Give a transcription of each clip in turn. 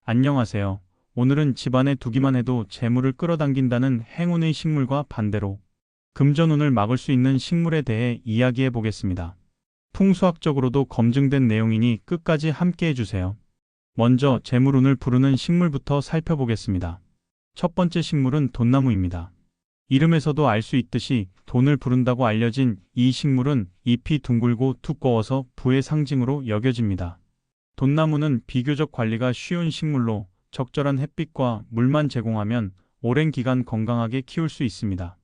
안녕하세요. 오늘은 집안에 두기만 해도 재물을 끌어당긴다는 행운의 식물과 반대로 금전운을 막을 수 있는 식물에 대해 이야기해 보겠습니다. 풍수학적으로도 검증된 내용이니 끝까지 함께 해주세요. 먼저 재물운을 부르는 식물부터 살펴보겠습니다. 첫 번째 식물은 돈나무입니다. 이름에서도 알 수 있듯이 돈을 부른다고 알려진 이 식물은 잎이 둥글고 두꺼워서 부의 상징으로 여겨집니다. 돈나무는 비교적 관리가 쉬운 식물로 적절한 햇빛과 물만 제공하면 오랜 기간 건강하게 키울 수 있습니다.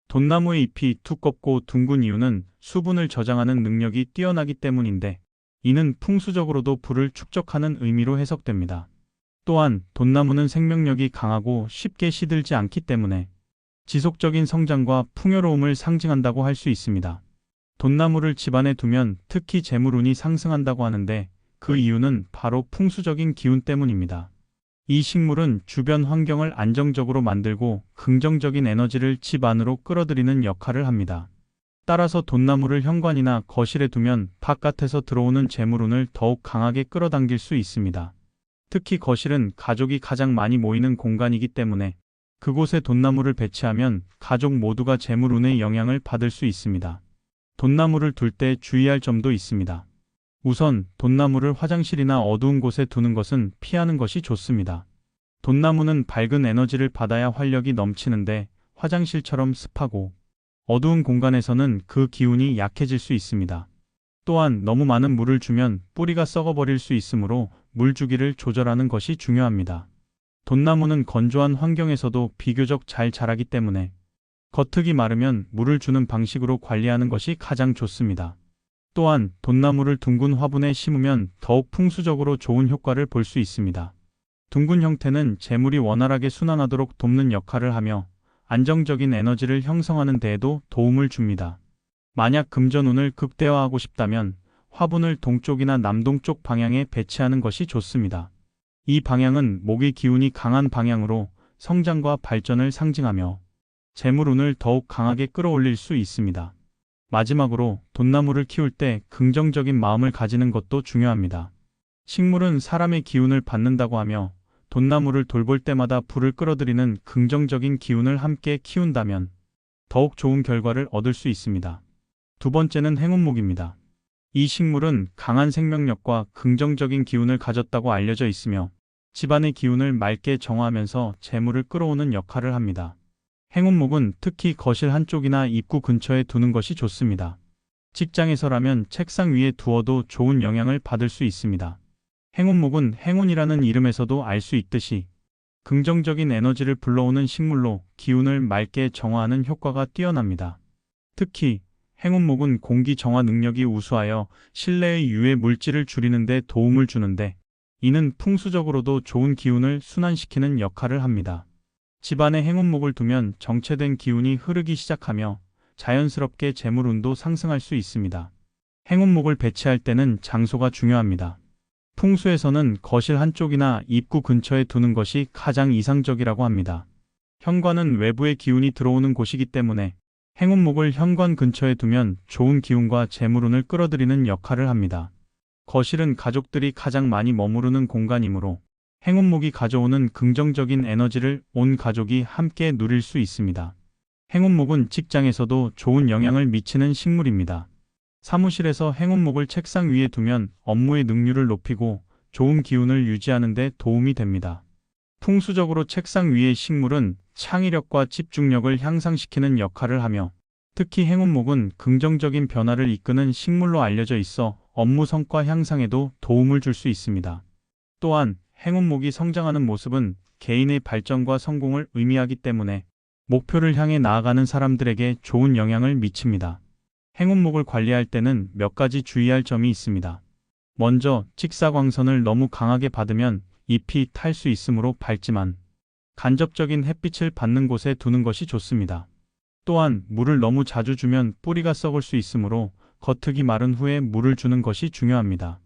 돈나무의 잎이 두껍고 둥근 이유는 수분을 저장하는 능력이 뛰어나기 때문인데, 이는 풍수적으로도 불을 축적하는 의미로 해석됩니다. 또한 돈나무는 생명력이 강하고 쉽게 시들지 않기 때문에 지속적인 성장과 풍요로움을 상징한다고 할 수 있습니다. 돈나무를 집안에 두면 특히 재물운이 상승한다고 하는데, 그 이유는 바로 풍수적인 기운 때문입니다. 이 식물은 주변 환경을 안정적으로 만들고 긍정적인 에너지를 집 안으로 끌어들이는 역할을 합니다. 따라서 돈나무를 현관이나 거실에 두면 바깥에서 들어오는 재물운을 더욱 강하게 끌어당길 수 있습니다. 특히 거실은 가족이 가장 많이 모이는 공간이기 때문에 그곳에 돈나무를 배치하면 가족 모두가 재물운의 영향을 받을 수 있습니다. 돈나무를 둘 때 주의할 점도 있습니다. 우선 돈나무를 화장실이나 어두운 곳에 두는 것은 피하는 것이 좋습니다. 돈나무는 밝은 에너지를 받아야 활력이 넘치는데, 화장실처럼 습하고 어두운 공간에서는 그 기운이 약해질 수 있습니다. 또한 너무 많은 물을 주면 뿌리가 썩어버릴 수 있으므로 물 주기를 조절하는 것이 중요합니다. 돈나무는 건조한 환경에서도 비교적 잘 자라기 때문에 겉흙이 마르면 물을 주는 방식으로 관리하는 것이 가장 좋습니다. 또한 돈나무를 둥근 화분에 심으면 더욱 풍수적으로 좋은 효과를 볼 수 있습니다. 둥근 형태는 재물이 원활하게 순환하도록 돕는 역할을 하며 안정적인 에너지를 형성하는 데에도 도움을 줍니다. 만약 금전운을 극대화하고 싶다면 화분을 동쪽이나 남동쪽 방향에 배치하는 것이 좋습니다. 이 방향은 목의 기운이 강한 방향으로 성장과 발전을 상징하며 재물운을 더욱 강하게 끌어올릴 수 있습니다. 마지막으로 돈나무를 키울 때 긍정적인 마음을 가지는 것도 중요합니다. 식물은 사람의 기운을 받는다고 하며, 돈나무를 돌볼 때마다 불을 끌어들이는 긍정적인 기운을 함께 키운다면 더욱 좋은 결과를 얻을 수 있습니다. 두 번째는 행운목입니다. 이 식물은 강한 생명력과 긍정적인 기운을 가졌다고 알려져 있으며 집안의 기운을 맑게 정화하면서 재물을 끌어오는 역할을 합니다. 행운목은 특히 거실 한쪽이나 입구 근처에 두는 것이 좋습니다. 직장에서라면 책상 위에 두어도 좋은 영향을 받을 수 있습니다. 행운목은 행운이라는 이름에서도 알 수 있듯이 긍정적인 에너지를 불러오는 식물로 기운을 맑게 정화하는 효과가 뛰어납니다. 특히 행운목은 공기 정화 능력이 우수하여 실내의 유해 물질을 줄이는 데 도움을 주는데, 이는 풍수적으로도 좋은 기운을 순환시키는 역할을 합니다. 집안에 행운목을 두면 정체된 기운이 흐르기 시작하며 자연스럽게 재물운도 상승할 수 있습니다. 행운목을 배치할 때는 장소가 중요합니다. 풍수에서는 거실 한쪽이나 입구 근처에 두는 것이 가장 이상적이라고 합니다. 현관은 외부의 기운이 들어오는 곳이기 때문에 행운목을 현관 근처에 두면 좋은 기운과 재물운을 끌어들이는 역할을 합니다. 거실은 가족들이 가장 많이 머무르는 공간이므로 행운목이 가져오는 긍정적인 에너지를 온 가족이 함께 누릴 수 있습니다. 행운목은 직장에서도 좋은 영향을 미치는 식물입니다. 사무실에서 행운목을 책상 위에 두면 업무의 능률을 높이고 좋은 기운을 유지하는 데 도움이 됩니다. 풍수적으로 책상 위의 식물은 창의력과 집중력을 향상시키는 역할을 하며, 특히 행운목은 긍정적인 변화를 이끄는 식물로 알려져 있어 업무 성과 향상에도 도움을 줄 수 있습니다. 또한 행운목이 성장하는 모습은 개인의 발전과 성공을 의미하기 때문에 목표를 향해 나아가는 사람들에게 좋은 영향을 미칩니다. 행운목을 관리할 때는 몇 가지 주의할 점이 있습니다. 먼저 직사광선을 너무 강하게 받으면 잎이 탈 수 있으므로 밝지만 간접적인 햇빛을 받는 곳에 두는 것이 좋습니다. 또한 물을 너무 자주 주면 뿌리가 썩을 수 있으므로 겉흙이 마른 후에 물을 주는 것이 중요합니다.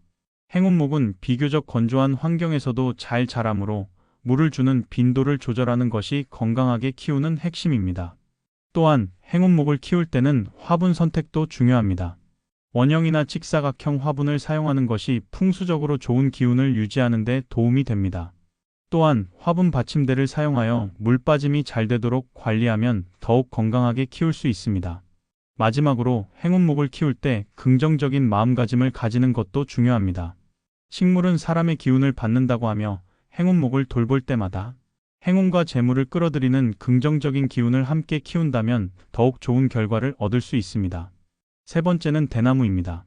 행운목은 비교적 건조한 환경에서도 잘 자라므로 물을 주는 빈도를 조절하는 것이 건강하게 키우는 핵심입니다. 또한 행운목을 키울 때는 화분 선택도 중요합니다. 원형이나 직사각형 화분을 사용하는 것이 풍수적으로 좋은 기운을 유지하는 데 도움이 됩니다. 또한 화분 받침대를 사용하여 물 빠짐이 잘 되도록 관리하면 더욱 건강하게 키울 수 있습니다. 마지막으로 행운목을 키울 때 긍정적인 마음가짐을 가지는 것도 중요합니다. 식물은 사람의 기운을 받는다고 하며 행운목을 돌볼 때마다 행운과 재물을 끌어들이는 긍정적인 기운을 함께 키운다면 더욱 좋은 결과를 얻을 수 있습니다. 세 번째는 대나무입니다.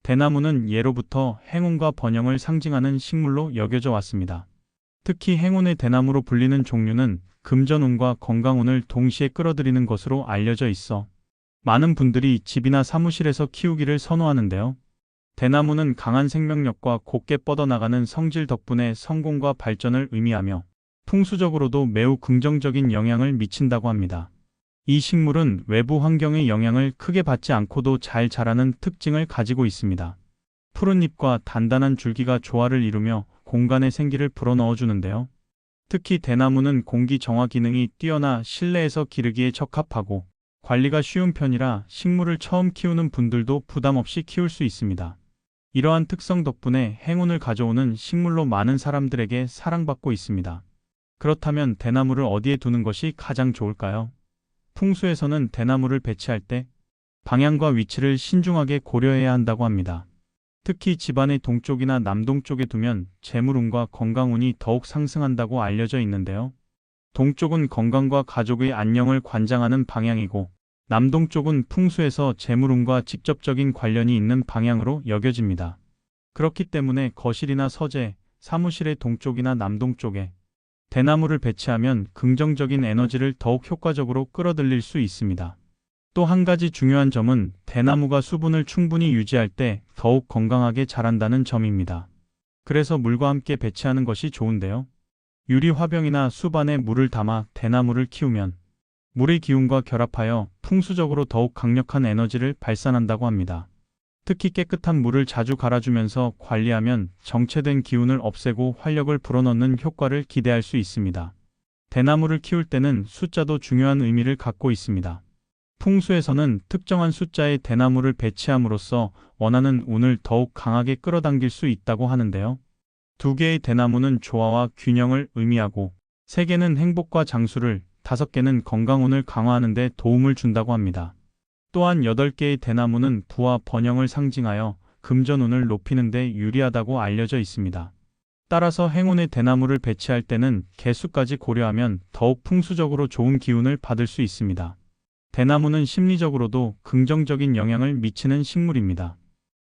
대나무는 예로부터 행운과 번영을 상징하는 식물로 여겨져 왔습니다. 특히 행운의 대나무로 불리는 종류는 금전운과 건강운을 동시에 끌어들이는 것으로 알려져 있어 많은 분들이 집이나 사무실에서 키우기를 선호하는데요. 대나무는 강한 생명력과 곱게 뻗어나가는 성질 덕분에 성공과 발전을 의미하며 풍수적으로도 매우 긍정적인 영향을 미친다고 합니다. 이 식물은 외부 환경의 영향을 크게 받지 않고도 잘 자라는 특징을 가지고 있습니다. 푸른 잎과 단단한 줄기가 조화를 이루며 공간에 생기를 불어넣어 주는데요. 특히 대나무는 공기 정화 기능이 뛰어나 실내에서 기르기에 적합하고 관리가 쉬운 편이라 식물을 처음 키우는 분들도 부담 없이 키울 수 있습니다. 이러한 특성 덕분에 행운을 가져오는 식물로 많은 사람들에게 사랑받고 있습니다. 그렇다면 대나무를 어디에 두는 것이 가장 좋을까요? 풍수에서는 대나무를 배치할 때 방향과 위치를 신중하게 고려해야 한다고 합니다. 특히 집안의 동쪽이나 남동쪽에 두면 재물운과 건강운이 더욱 상승한다고 알려져 있는데요. 동쪽은 건강과 가족의 안녕을 관장하는 방향이고 남동쪽은 풍수에서 재물운과 직접적인 관련이 있는 방향으로 여겨집니다. 그렇기 때문에 거실이나 서재, 사무실의 동쪽이나 남동쪽에 대나무를 배치하면 긍정적인 에너지를 더욱 효과적으로 끌어들일 수 있습니다. 또 한 가지 중요한 점은 대나무가 수분을 충분히 유지할 때 더욱 건강하게 자란다는 점입니다. 그래서 물과 함께 배치하는 것이 좋은데요. 유리 화병이나 숲 안에 물을 담아 대나무를 키우면 물의 기운과 결합하여 풍수적으로 더욱 강력한 에너지를 발산한다고 합니다. 특히 깨끗한 물을 자주 갈아주면서 관리하면 정체된 기운을 없애고 활력을 불어넣는 효과를 기대할 수 있습니다. 대나무를 키울 때는 숫자도 중요한 의미를 갖고 있습니다. 풍수에서는 특정한 숫자의 대나무를 배치함으로써 원하는 운을 더욱 강하게 끌어당길 수 있다고 하는데요. 2개의 대나무는 조화와 균형을 의미하고 3개는 행복과 장수를, 5개는 건강운을 강화하는 데 도움을 준다고 합니다. 또한 8개의 대나무는 부와 번영을 상징하여 금전운을 높이는 데 유리하다고 알려져 있습니다. 따라서 행운의 대나무를 배치할 때는 개수까지 고려하면 더욱 풍수적으로 좋은 기운을 받을 수 있습니다. 대나무는 심리적으로도 긍정적인 영향을 미치는 식물입니다.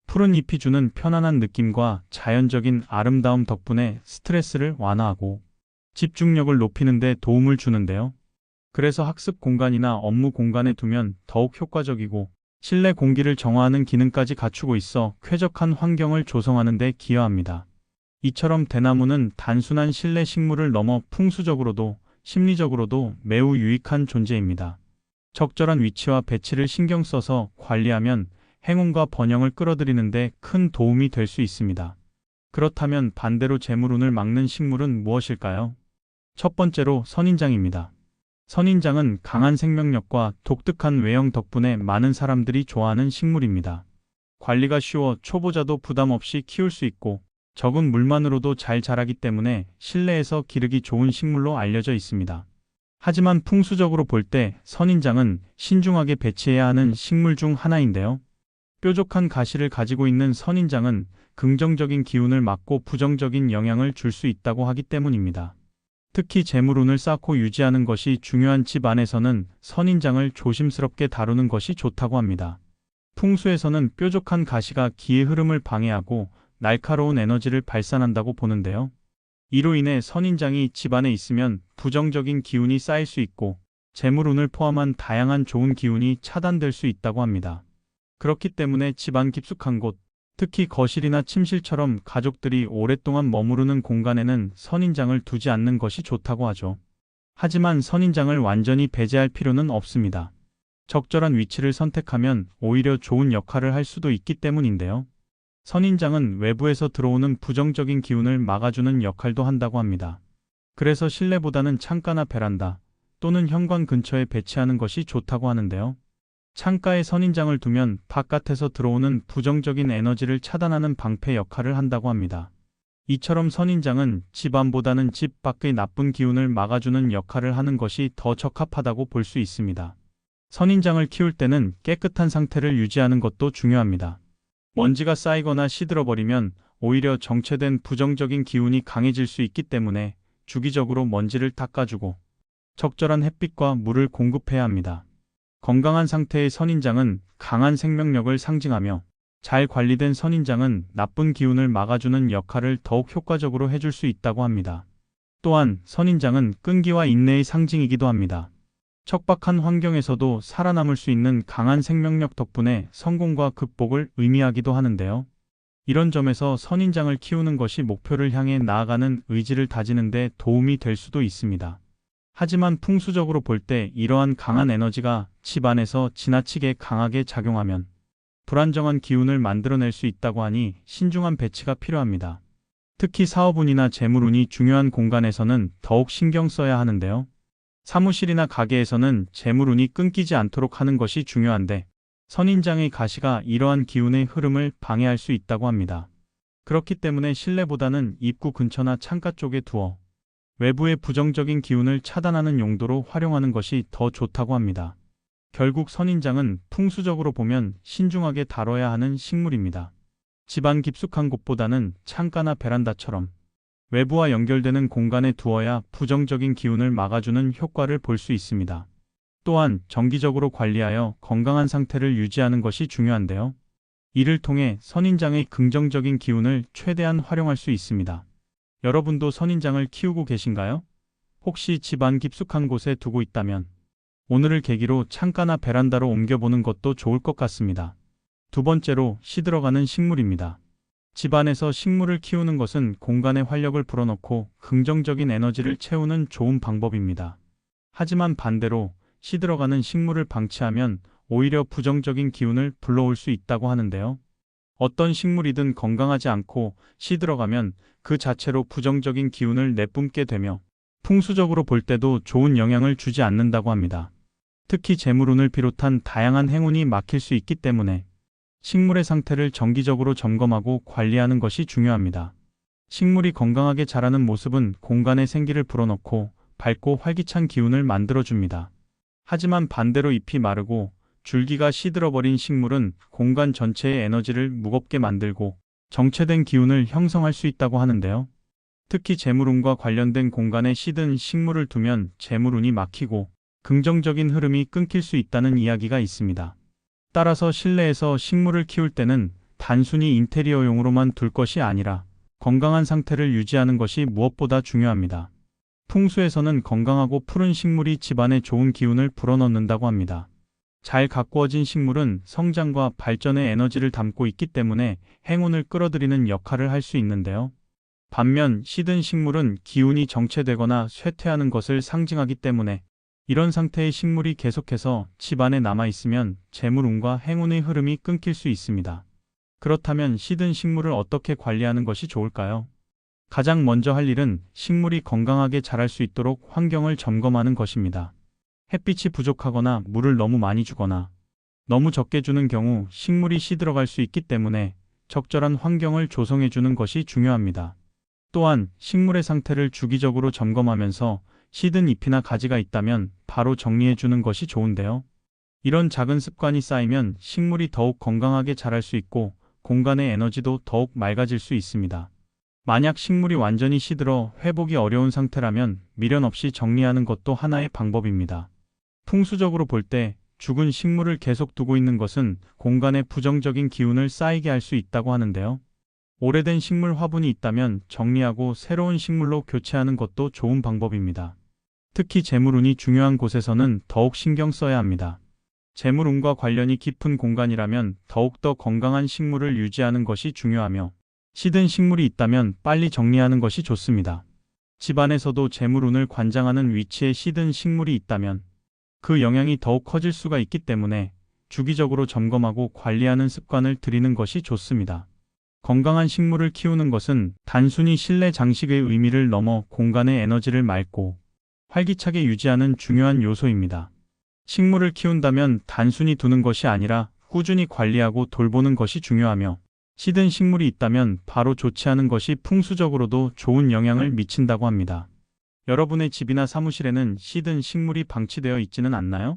푸른 잎이 주는 편안한 느낌과 자연적인 아름다움 덕분에 스트레스를 완화하고 집중력을 높이는 데 도움을 주는데요. 그래서 학습 공간이나 업무 공간에 두면 더욱 효과적이고 실내 공기를 정화하는 기능까지 갖추고 있어 쾌적한 환경을 조성하는 데 기여합니다. 이처럼 대나무는 단순한 실내 식물을 넘어 풍수적으로도 심리적으로도 매우 유익한 존재입니다. 적절한 위치와 배치를 신경 써서 관리하면 행운과 번영을 끌어들이는 데 큰 도움이 될 수 있습니다. 그렇다면 반대로 재물운을 막는 식물은 무엇일까요? 첫 번째로 선인장입니다. 선인장은 강한 생명력과 독특한 외형 덕분에 많은 사람들이 좋아하는 식물입니다. 관리가 쉬워 초보자도 부담 없이 키울 수 있고 적은 물만으로도 잘 자라기 때문에 실내에서 기르기 좋은 식물로 알려져 있습니다. 하지만 풍수적으로 볼 때 선인장은 신중하게 배치해야 하는 식물 중 하나인데요. 뾰족한 가시를 가지고 있는 선인장은 긍정적인 기운을 막고 부정적인 영향을 줄 수 있다고 하기 때문입니다. 특히 재물운을 쌓고 유지하는 것이 중요한 집 안에서는 선인장을 조심스럽게 다루는 것이 좋다고 합니다. 풍수에서는 뾰족한 가시가 기의 흐름을 방해하고 날카로운 에너지를 발산한다고 보는데요. 이로 인해 선인장이 집 안에 있으면 부정적인 기운이 쌓일 수 있고 재물운을 포함한 다양한 좋은 기운이 차단될 수 있다고 합니다. 그렇기 때문에 집안 깊숙한 곳, 특히 거실이나 침실처럼 가족들이 오랫동안 머무르는 공간에는 선인장을 두지 않는 것이 좋다고 하죠. 하지만 선인장을 완전히 배제할 필요는 없습니다. 적절한 위치를 선택하면 오히려 좋은 역할을 할 수도 있기 때문인데요. 선인장은 외부에서 들어오는 부정적인 기운을 막아주는 역할도 한다고 합니다. 그래서 실내보다는 창가나 베란다 또는 현관 근처에 배치하는 것이 좋다고 하는데요. 창가에 선인장을 두면 바깥에서 들어오는 부정적인 에너지를 차단하는 방패 역할을 한다고 합니다. 이처럼 선인장은 집 안보다는 집 밖의 나쁜 기운을 막아주는 역할을 하는 것이 더 적합하다고 볼 수 있습니다. 선인장을 키울 때는 깨끗한 상태를 유지하는 것도 중요합니다. 먼지가 쌓이거나 시들어버리면 오히려 정체된 부정적인 기운이 강해질 수 있기 때문에 주기적으로 먼지를 닦아주고 적절한 햇빛과 물을 공급해야 합니다. 건강한 상태의 선인장은 강한 생명력을 상징하며 잘 관리된 선인장은 나쁜 기운을 막아주는 역할을 더욱 효과적으로 해줄 수 있다고 합니다. 또한 선인장은 끈기와 인내의 상징이기도 합니다. 척박한 환경에서도 살아남을 수 있는 강한 생명력 덕분에 성공과 극복을 의미하기도 하는데요. 이런 점에서 선인장을 키우는 것이 목표를 향해 나아가는 의지를 다지는 데 도움이 될 수도 있습니다. 하지만 풍수적으로 볼 때 이러한 강한 에너지가 집 안에서 지나치게 강하게 작용하면 불안정한 기운을 만들어낼 수 있다고 하니 신중한 배치가 필요합니다. 특히 사업운이나 재물운이 중요한 공간에서는 더욱 신경 써야 하는데요. 사무실이나 가게에서는 재물운이 끊기지 않도록 하는 것이 중요한데 선인장의 가시가 이러한 기운의 흐름을 방해할 수 있다고 합니다. 그렇기 때문에 실내보다는 입구 근처나 창가 쪽에 두어 외부의 부정적인 기운을 차단하는 용도로 활용하는 것이 더 좋다고 합니다. 결국 선인장은 풍수적으로 보면 신중하게 다뤄야 하는 식물입니다. 집안 깊숙한 곳보다는 창가나 베란다처럼 외부와 연결되는 공간에 두어야 부정적인 기운을 막아주는 효과를 볼 수 있습니다. 또한 정기적으로 관리하여 건강한 상태를 유지하는 것이 중요한데요. 이를 통해 선인장의 긍정적인 기운을 최대한 활용할 수 있습니다. 여러분도 선인장을 키우고 계신가요? 혹시 집안 깊숙한 곳에 두고 있다면 오늘을 계기로 창가나 베란다로 옮겨보는 것도 좋을 것 같습니다. 두 번째로 시들어가는 식물입니다. 집안에서 식물을 키우는 것은 공간에 활력을 불어넣고 긍정적인 에너지를 채우는 좋은 방법입니다. 하지만 반대로 시들어가는 식물을 방치하면 오히려 부정적인 기운을 불러올 수 있다고 하는데요. 어떤 식물이든 건강하지 않고 시들어가면 그 자체로 부정적인 기운을 내뿜게 되며 풍수적으로 볼 때도 좋은 영향을 주지 않는다고 합니다. 특히 재물운을 비롯한 다양한 행운이 막힐 수 있기 때문에 식물의 상태를 정기적으로 점검하고 관리하는 것이 중요합니다. 식물이 건강하게 자라는 모습은 공간에 생기를 불어넣고 밝고 활기찬 기운을 만들어줍니다. 하지만 반대로 잎이 마르고 줄기가 시들어버린 식물은 공간 전체의 에너지를 무겁게 만들고 정체된 기운을 형성할 수 있다고 하는데요. 특히 재물운과 관련된 공간에 시든 식물을 두면 재물운이 막히고 긍정적인 흐름이 끊길 수 있다는 이야기가 있습니다. 따라서 실내에서 식물을 키울 때는 단순히 인테리어용으로만 둘 것이 아니라 건강한 상태를 유지하는 것이 무엇보다 중요합니다. 풍수에서는 건강하고 푸른 식물이 집안에 좋은 기운을 불어넣는다고 합니다. 잘 가꾸어진 식물은 성장과 발전의 에너지를 담고 있기 때문에 행운을 끌어들이는 역할을 할 수 있는데요. 반면 시든 식물은 기운이 정체되거나 쇠퇴하는 것을 상징하기 때문에 이런 상태의 식물이 계속해서 집안에 남아있으면 재물운과 행운의 흐름이 끊길 수 있습니다. 그렇다면 시든 식물을 어떻게 관리하는 것이 좋을까요? 가장 먼저 할 일은 식물이 건강하게 자랄 수 있도록 환경을 점검하는 것입니다. 햇빛이 부족하거나 물을 너무 많이 주거나 너무 적게 주는 경우 식물이 시들어갈 수 있기 때문에 적절한 환경을 조성해 주는 것이 중요합니다. 또한 식물의 상태를 주기적으로 점검하면서 시든 잎이나 가지가 있다면 바로 정리해 주는 것이 좋은데요. 이런 작은 습관이 쌓이면 식물이 더욱 건강하게 자랄 수 있고 공간의 에너지도 더욱 맑아질 수 있습니다. 만약 식물이 완전히 시들어 회복이 어려운 상태라면 미련 없이 정리하는 것도 하나의 방법입니다. 풍수적으로 볼 때 죽은 식물을 계속 두고 있는 것은 공간에 부정적인 기운을 쌓이게 할 수 있다고 하는데요. 오래된 식물 화분이 있다면 정리하고 새로운 식물로 교체하는 것도 좋은 방법입니다. 특히 재물운이 중요한 곳에서는 더욱 신경 써야 합니다. 재물운과 관련이 깊은 공간이라면 더욱더 건강한 식물을 유지하는 것이 중요하며 시든 식물이 있다면 빨리 정리하는 것이 좋습니다. 집안에서도 재물운을 관장하는 위치에 시든 식물이 있다면 그 영향이 더욱 커질 수가 있기 때문에 주기적으로 점검하고 관리하는 습관을 들이는 것이 좋습니다. 건강한 식물을 키우는 것은 단순히 실내 장식의 의미를 넘어 공간의 에너지를 맑고 활기차게 유지하는 중요한 요소입니다. 식물을 키운다면 단순히 두는 것이 아니라 꾸준히 관리하고 돌보는 것이 중요하며 시든 식물이 있다면 바로 좋지 않은 것이 풍수적으로도 좋은 영향을 미친다고 합니다. 여러분의 집이나 사무실에는 시든 식물이 방치되어 있지는 않나요?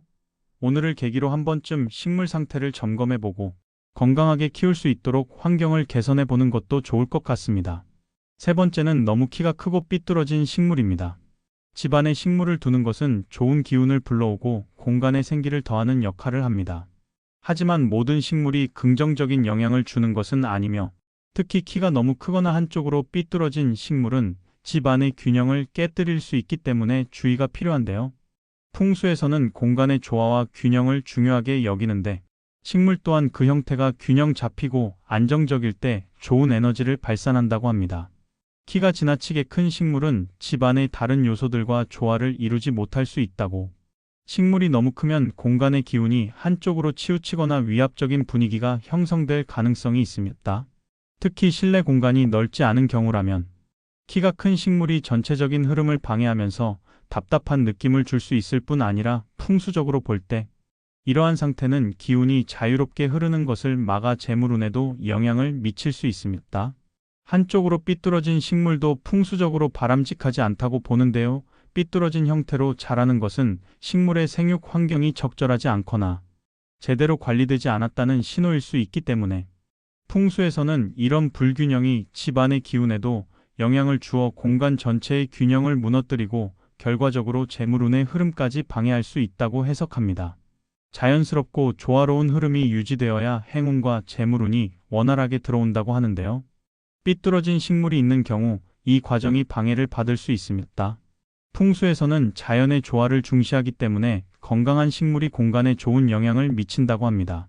오늘을 계기로 한 번쯤 식물 상태를 점검해보고 건강하게 키울 수 있도록 환경을 개선해보는 것도 좋을 것 같습니다. 세 번째는 너무 키가 크고 삐뚤어진 식물입니다. 집안에 식물을 두는 것은 좋은 기운을 불러오고 공간에 생기를 더하는 역할을 합니다. 하지만 모든 식물이 긍정적인 영향을 주는 것은 아니며, 특히 키가 너무 크거나 한쪽으로 삐뚤어진 식물은 집 안의 균형을 깨뜨릴 수 있기 때문에 주의가 필요한데요. 풍수에서는 공간의 조화와 균형을 중요하게 여기는데, 식물 또한 그 형태가 균형 잡히고 안정적일 때 좋은 에너지를 발산한다고 합니다. 키가 지나치게 큰 식물은 집 안의 다른 요소들과 조화를 이루지 못할 수 있다고, 식물이 너무 크면 공간의 기운이 한쪽으로 치우치거나 위압적인 분위기가 형성될 가능성이 있습니다. 특히 실내 공간이 넓지 않은 경우라면 키가 큰 식물이 전체적인 흐름을 방해하면서 답답한 느낌을 줄 수 있을 뿐 아니라, 풍수적으로 볼 때 이러한 상태는 기운이 자유롭게 흐르는 것을 막아 재물운에도 영향을 미칠 수 있습니다. 한쪽으로 삐뚤어진 식물도 풍수적으로 바람직하지 않다고 보는데요. 삐뚤어진 형태로 자라는 것은 식물의 생육 환경이 적절하지 않거나 제대로 관리되지 않았다는 신호일 수 있기 때문에, 풍수에서는 이런 불균형이 집안의 기운에도 영향을 주어 공간 전체의 균형을 무너뜨리고 결과적으로 재물운의 흐름까지 방해할 수 있다고 해석합니다. 자연스럽고 조화로운 흐름이 유지되어야 행운과 재물운이 원활하게 들어온다고 하는데요. 삐뚤어진 식물이 있는 경우 이 과정이 방해를 받을 수 있습니다. 풍수에서는 자연의 조화를 중시하기 때문에 건강한 식물이 공간에 좋은 영향을 미친다고 합니다.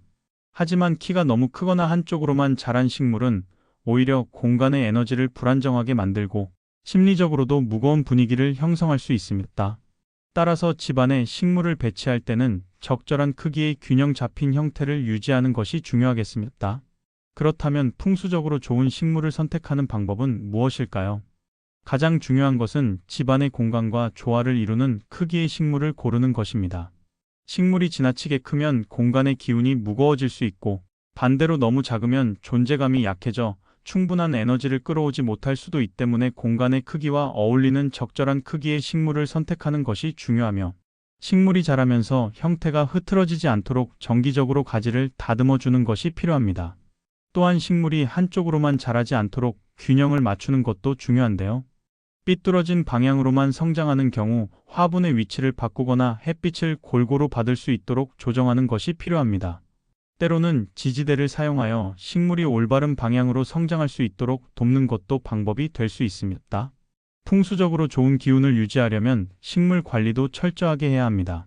하지만 키가 너무 크거나 한쪽으로만 자란 식물은 오히려 공간의 에너지를 불안정하게 만들고 심리적으로도 무거운 분위기를 형성할 수 있습니다. 따라서 집안에 식물을 배치할 때는 적절한 크기의 균형 잡힌 형태를 유지하는 것이 중요하겠습니다. 그렇다면 풍수적으로 좋은 식물을 선택하는 방법은 무엇일까요? 가장 중요한 것은 집안의 공간과 조화를 이루는 크기의 식물을 고르는 것입니다. 식물이 지나치게 크면 공간의 기운이 무거워질 수 있고, 반대로 너무 작으면 존재감이 약해져 충분한 에너지를 끌어오지 못할 수도 있기 때문에 공간의 크기와 어울리는 적절한 크기의 식물을 선택하는 것이 중요하며, 식물이 자라면서 형태가 흐트러지지 않도록 정기적으로 가지를 다듬어 주는 것이 필요합니다. 또한 식물이 한쪽으로만 자라지 않도록 균형을 맞추는 것도 중요한데요. 삐뚤어진 방향으로만 성장하는 경우 화분의 위치를 바꾸거나 햇빛을 골고루 받을 수 있도록 조정하는 것이 필요합니다. 때로는 지지대를 사용하여 식물이 올바른 방향으로 성장할 수 있도록 돕는 것도 방법이 될 수 있습니다. 풍수적으로 좋은 기운을 유지하려면 식물 관리도 철저하게 해야 합니다.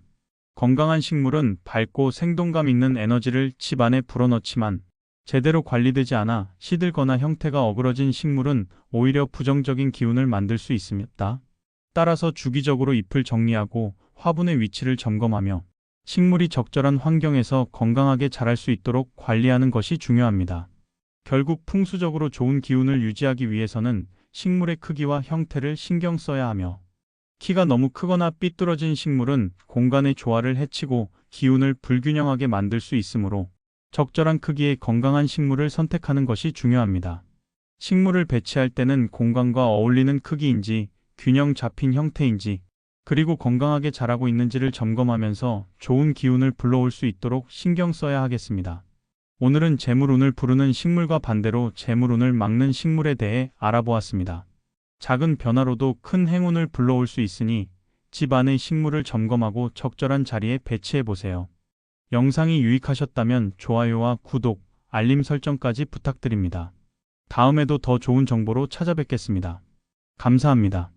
건강한 식물은 밝고 생동감 있는 에너지를 집 안에 불어넣지만, 제대로 관리되지 않아 시들거나 형태가 어그러진 식물은 오히려 부정적인 기운을 만들 수 있습니다. 따라서 주기적으로 잎을 정리하고 화분의 위치를 점검하며 식물이 적절한 환경에서 건강하게 자랄 수 있도록 관리하는 것이 중요합니다. 결국 풍수적으로 좋은 기운을 유지하기 위해서는 식물의 크기와 형태를 신경 써야 하며, 키가 너무 크거나 삐뚤어진 식물은 공간의 조화를 해치고 기운을 불균형하게 만들 수 있으므로 적절한 크기의 건강한 식물을 선택하는 것이 중요합니다. 식물을 배치할 때는 공간과 어울리는 크기인지, 균형 잡힌 형태인지, 그리고 건강하게 자라고 있는지를 점검하면서 좋은 기운을 불러올 수 있도록 신경 써야 하겠습니다. 오늘은 재물운을 부르는 식물과 반대로 재물운을 막는 식물에 대해 알아보았습니다. 작은 변화로도 큰 행운을 불러올 수 있으니 집 안의 식물을 점검하고 적절한 자리에 배치해 보세요. 영상이 유익하셨다면 좋아요와 구독, 알림 설정까지 부탁드립니다. 다음에도 더 좋은 정보로 찾아뵙겠습니다. 감사합니다.